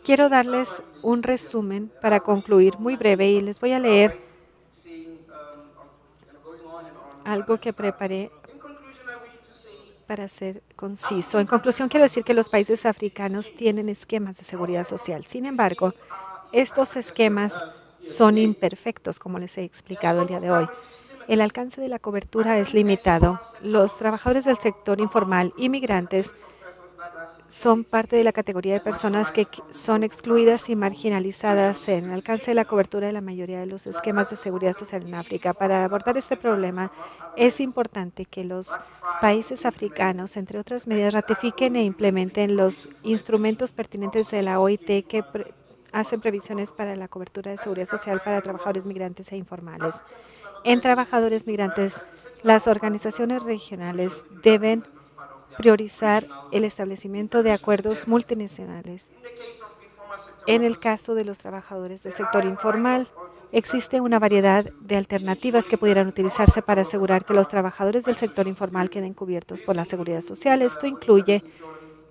Quiero darles un resumen para concluir muy breve y les voy a leer algo que preparé para ser conciso. En conclusión, quiero decir que los países africanos tienen esquemas de seguridad social. Sin embargo, estos esquemas son imperfectos, como les he explicado el día de hoy. El alcance de la cobertura es limitado. Los trabajadores del sector informal, inmigrantes, son parte de la categoría de personas que son excluidas y marginalizadas en el alcance de la cobertura de la mayoría de los esquemas de seguridad social en África. Para abordar este problema, es importante que los países africanos, entre otras medidas, ratifiquen e implementen los instrumentos pertinentes de la OIT que hacen previsiones para la cobertura de seguridad social para trabajadores migrantes e informales. En trabajadores migrantes, las organizaciones regionales deben priorizar el establecimiento de acuerdos multinacionales. En el caso de los trabajadores del sector informal, existe una variedad de alternativas que pudieran utilizarse para asegurar que los trabajadores del sector informal queden cubiertos por la seguridad social. Esto incluye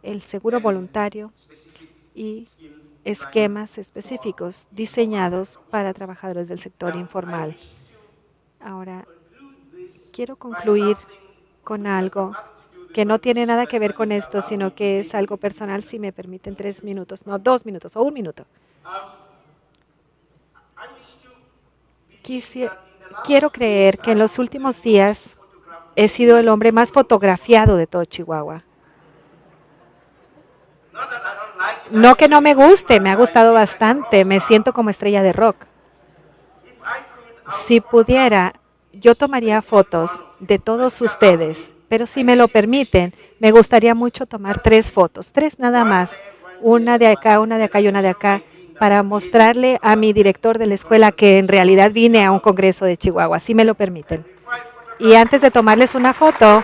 el seguro voluntario y esquemas específicos diseñados para trabajadores del sector informal. Ahora, quiero concluir con algo que no tiene nada que ver con esto, sino que es algo personal, si me permiten 3 minutos, no 2 minutos o 1 minuto. Quiero creer que en los últimos días he sido el hombre más fotografiado de todo Chihuahua. No que no me guste, me ha gustado bastante, me siento como estrella de rock. Si pudiera, yo tomaría fotos de todos ustedes, pero si me lo permiten, me gustaría mucho tomar 3 fotos, 3 nada más, una de acá, una de acá y una de acá, para mostrarle a mi director de la escuela que en realidad vine a un congreso de Chihuahua, si me lo permiten. Y antes de tomarles una foto,